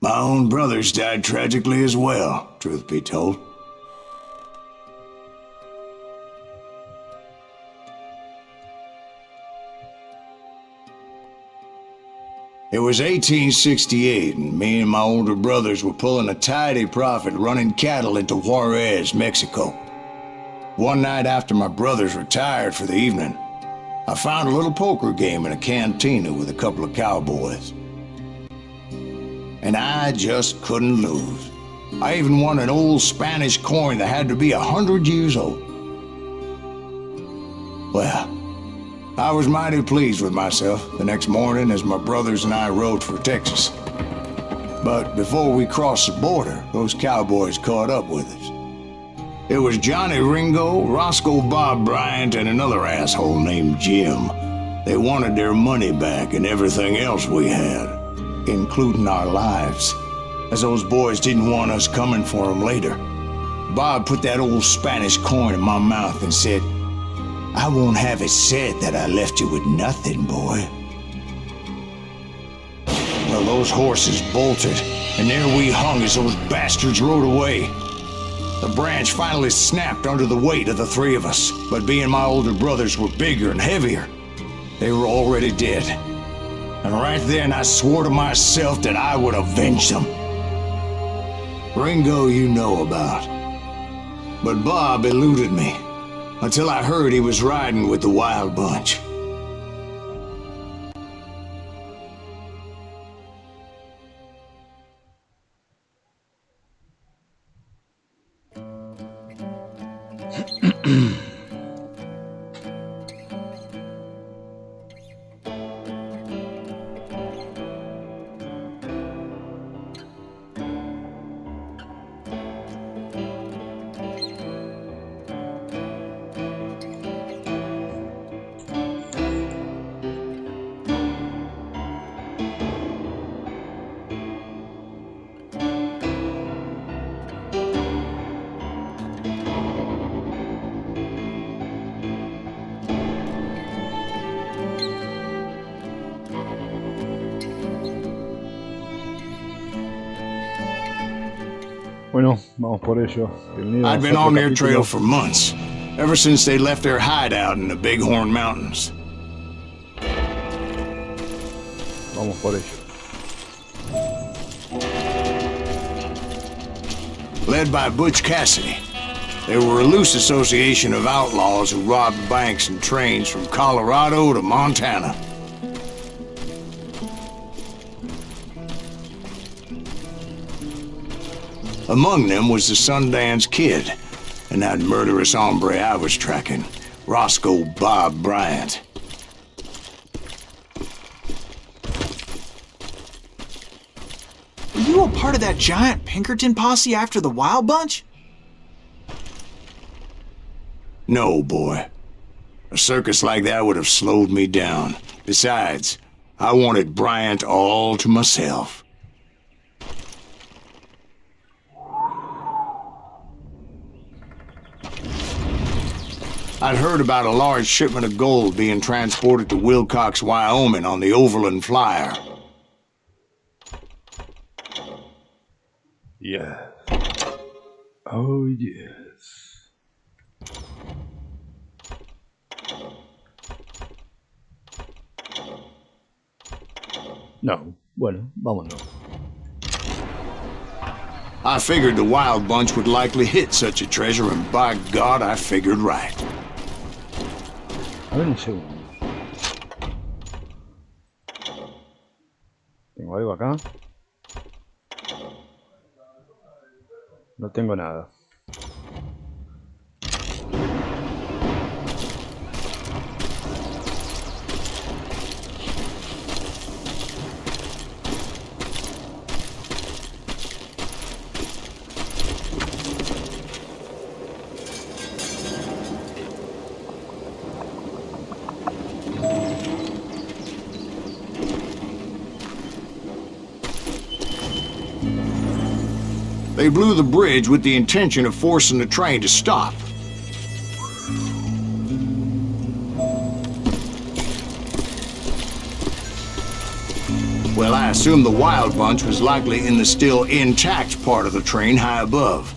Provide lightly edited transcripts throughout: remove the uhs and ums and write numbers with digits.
My own brothers died tragically as well, truth be told. It was 1868, and me and my older brothers were pulling a tidy profit running cattle into Juarez, Mexico. One night after my brothers retired for the evening, I found a little poker game in a cantina with a couple of cowboys. And I just couldn't lose. I even won an old Spanish coin that had to be 100 years old. Well, I was mighty pleased with myself the next morning as my brothers and I rode for Texas. But before we crossed the border, those cowboys caught up with us. It was Johnny Ringo, Roscoe Bob Bryant, and another asshole named Jim. They wanted their money back and everything else we had, including our lives, as those boys didn't want us coming for them later. Bob put that old Spanish coin in my mouth and said, "I won't have it said that I left you with nothing, boy." Well, those horses bolted, and there we hung as those bastards rode away. The branch finally snapped under the weight of the three of us, but being my older brothers were bigger and heavier, they were already dead. And right then I swore to myself that I would avenge them. Ringo you know about. But Bob eluded me, until I heard he was riding with the Wild Bunch. Bueno, vamos por ello. I'd been on their trail for months, ever since they left their hideout in the Bighorn Mountains. Vamos por ello. Led by Butch Cassidy, they were a loose association of outlaws who robbed banks and trains from Colorado to Montana. Among them was the Sundance Kid, and that murderous hombre I was tracking, Roscoe Bob Bryant. Were you a part of that giant Pinkerton posse after the Wild Bunch? No, boy. A circus like that would have slowed me down. Besides, I wanted Bryant all to myself. I'd heard about a large shipment of gold being transported to Wilcox, Wyoming on the Overland Flyer. Yes. Oh, yes. No. Bueno, vámonos. I figured the Wild Bunch would likely hit such a treasure, and by God, I figured right. A ver un segundo. ¿Tengo algo acá? No tengo nada. They blew the bridge with the intention of forcing the train to stop. Well, I assumed the wild bunch was likely in the still intact part of the train high above.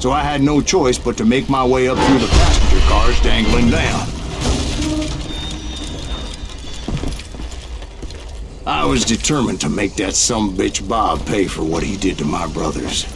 So I had no choice but to make my way up through the passenger cars dangling down. I was determined to make that sumbitch Bob pay for what he did to my brothers.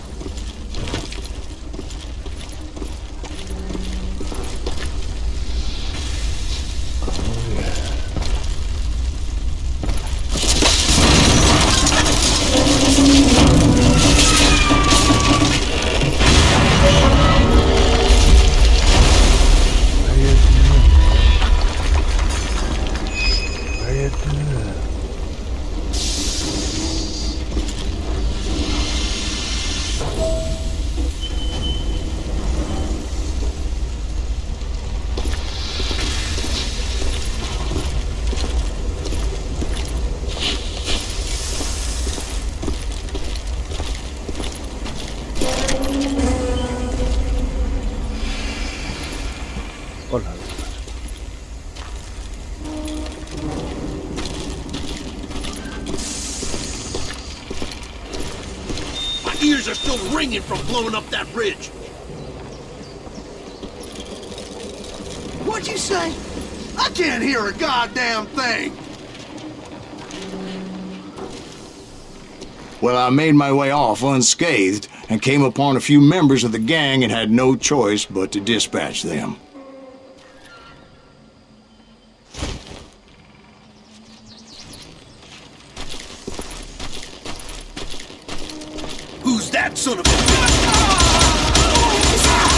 Hola. My ears are still ringing from blowing up that bridge. What'd you say? I can't hear a goddamn thing. Well, I made my way off unscathed and came upon a few members of the gang and had no choice but to dispatch them. Who's that son of a...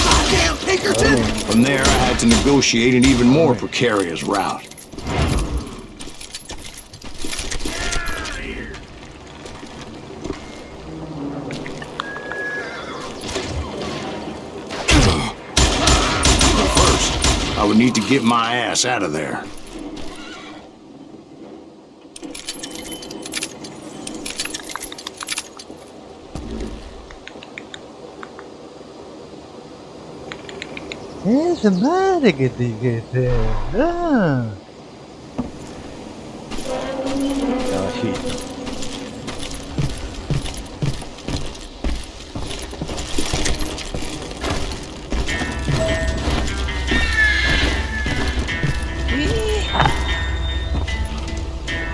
Goddamn Pinkerton! From there, I had to negotiate an even more precarious route. But first, I would need to get my ass out of there. ¡Esa madre que te que ah! Caballito.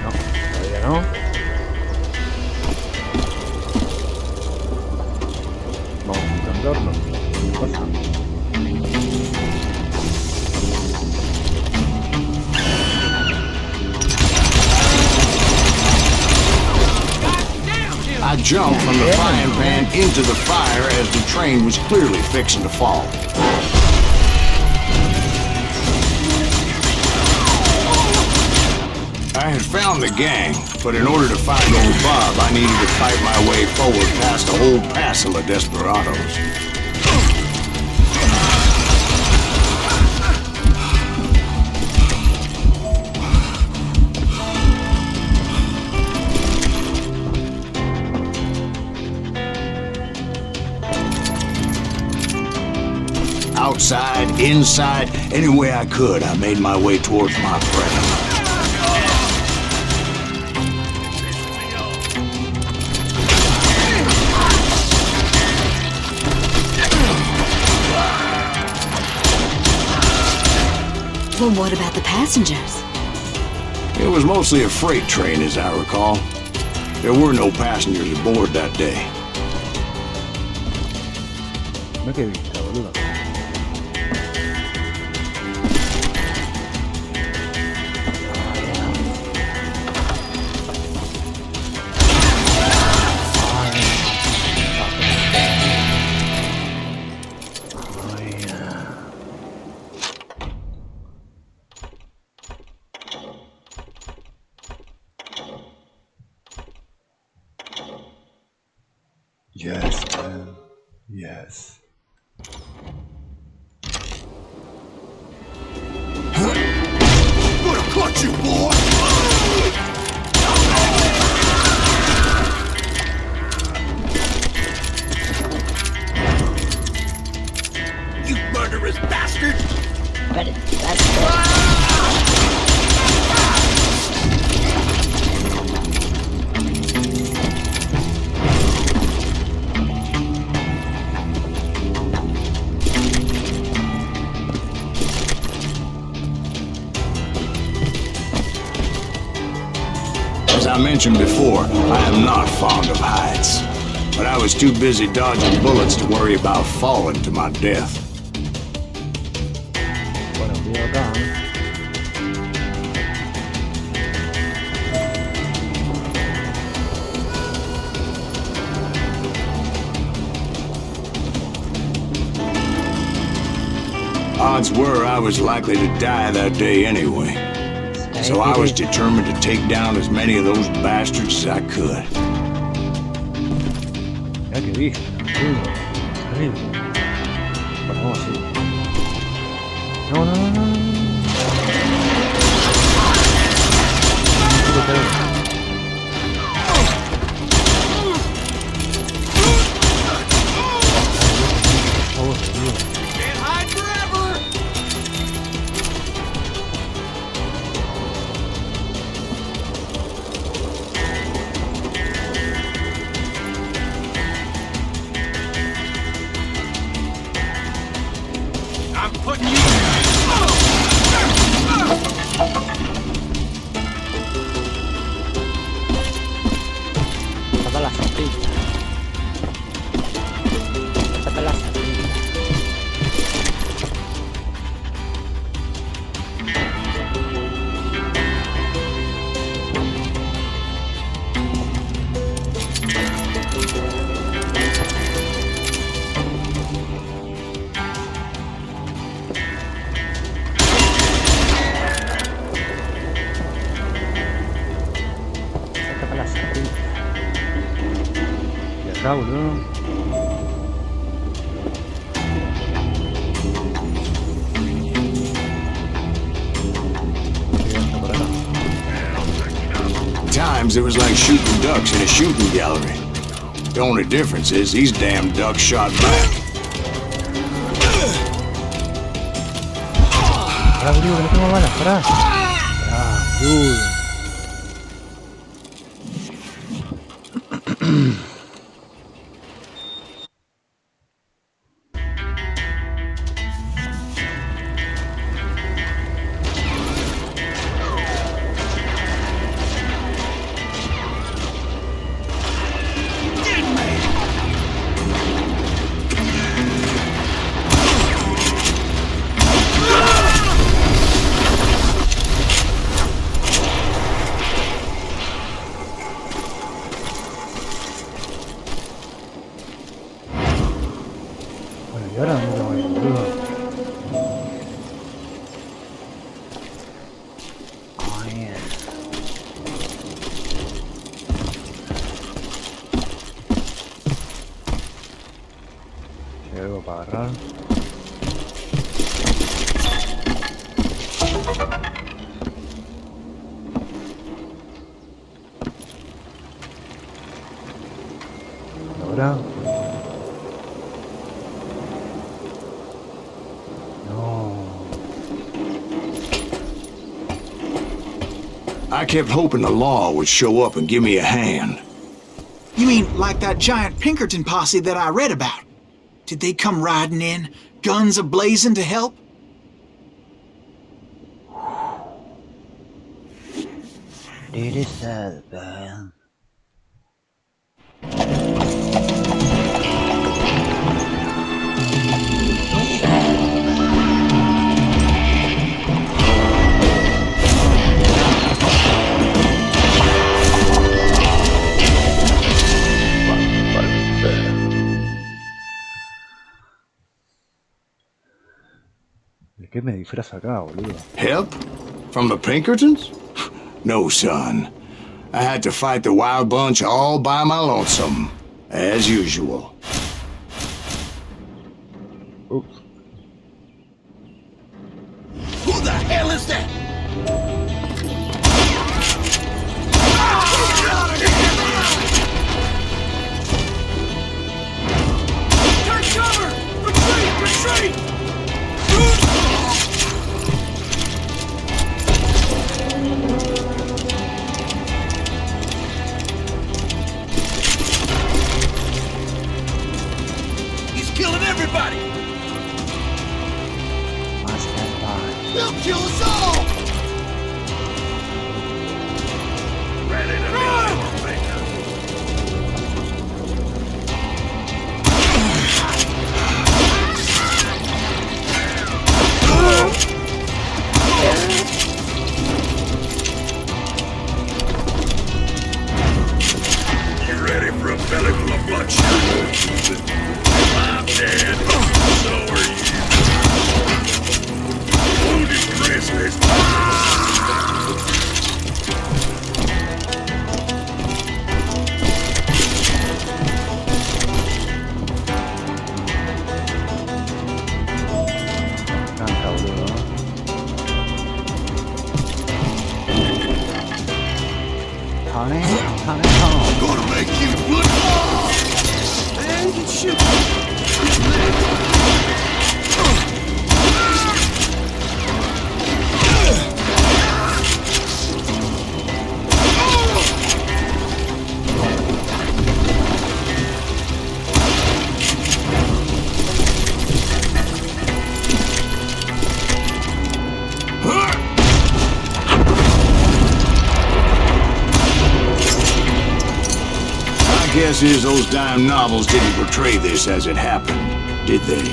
No, todavía no. Vamos buscando hornos. Pasa. I jumped from the frying pan into the fire as the train was clearly fixing to fall. I had found the gang, but in order to find old Bob, I needed to fight my way forward past a whole passel of desperados. Outside, inside, any way I could, I made my way towards my prey. Well, what about the passengers? It was mostly a freight train, as I recall. There were no passengers aboard that day. No que vista, boludo. Yes, man. Yes. Gonna cut you, boy! You murderous bastard! But that's I mentioned before, I am not fond of heights. But I was too busy dodging bullets to worry about falling to my death. Bueno, cuidado acá. Odds were I was likely to die that day anyway. So I was determined to take down as many of those bastards as I could. Mira que viste, terrible. Bueno, vamos así. No, no, no, no, no. Can't hide forever! I'm putting you... Saca la sombrilla. Saca la sombrilla. Saca la sombrilla. Y acá, boludo. Llegando por acá. Times it was like shooting ducks in a shooting gallery. The only difference is these damn ducks shot back. Pará, boludo, que no tengo balas, pará. Pará, boludo. Bueno, y ahora dónde tengo que ir, boludo. Oh, yeah. Si hay algo para agarrar. Y ahora. No. I kept hoping the law would show up and give me a hand. You mean like that giant Pinkerton posse that I read about? Did they come riding in, guns a-blazing to help? Really sad, man. ¿De qué me disfraza acá, boludo? Help? From the Pinkertons? No, son. I had to fight the wild bunch all by my lonesome, as usual. Oops. Who the hell is that? Take cover! Retreat! Retreat! He's killing everybody! Must stand by. He'll kill us all! Ready to go! guess is those dime novels didn't portray this as it happened, did they?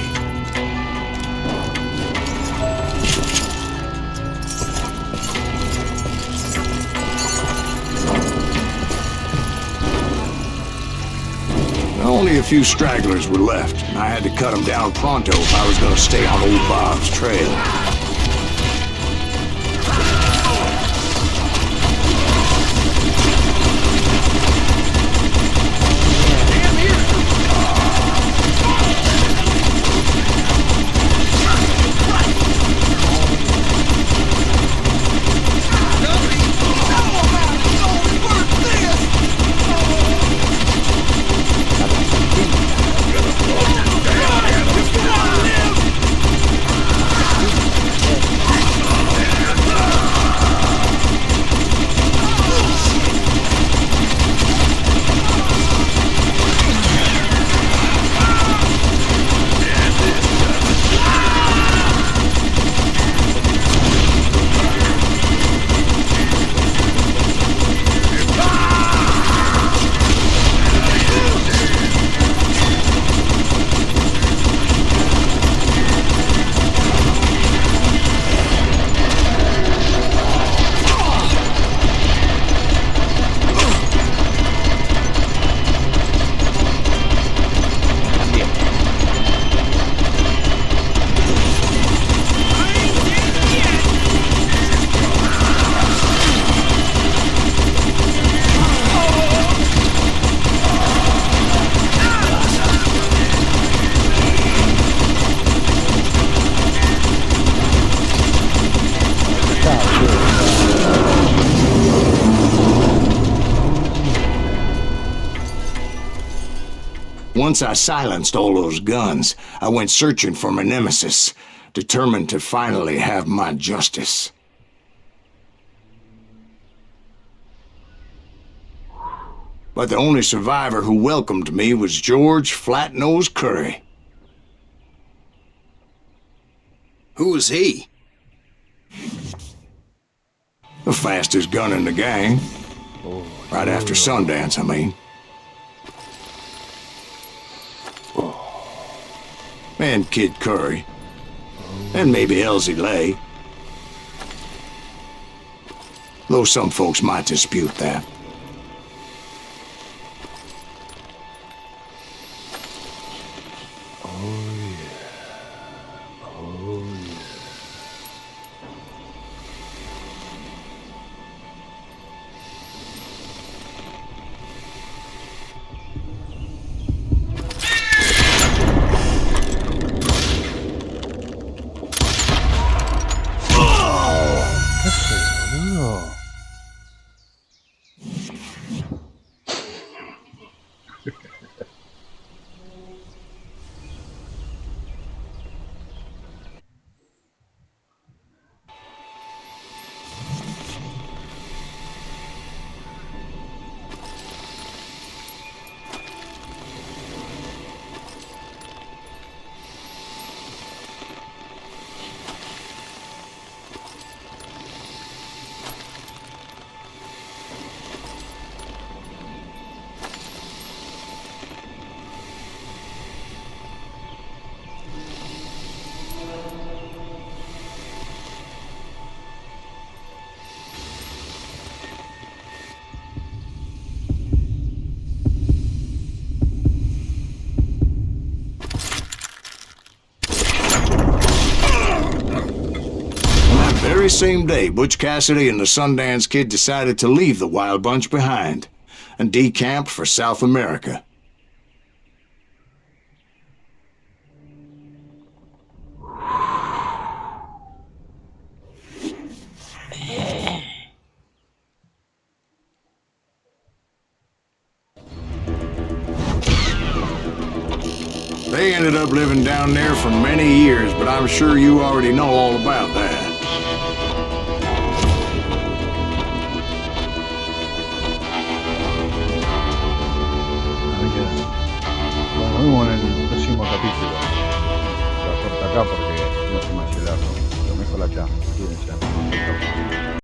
Only a few stragglers were left, and I had to cut them down pronto if I was gonna stay on old Bob's trail. Once I silenced all those guns, I went searching for my nemesis, determined to finally have my justice. But the only survivor who welcomed me was George Flat-Nosed Curry. Who was he? The fastest gun in the gang. Right after Sundance, I mean. And Kid Curry. And maybe Elsie Lay. Though some folks might dispute that. Very same day, Butch Cassidy and the Sundance Kid decided to leave the Wild Bunch behind and decamp for South America. They ended up living down there for many years, but I'm sure you already know all about that. Nos vemos en el próximo capítulo. Lo corto acá porque no se me hace largo. Lo mejor acá. Cuídense. Chau.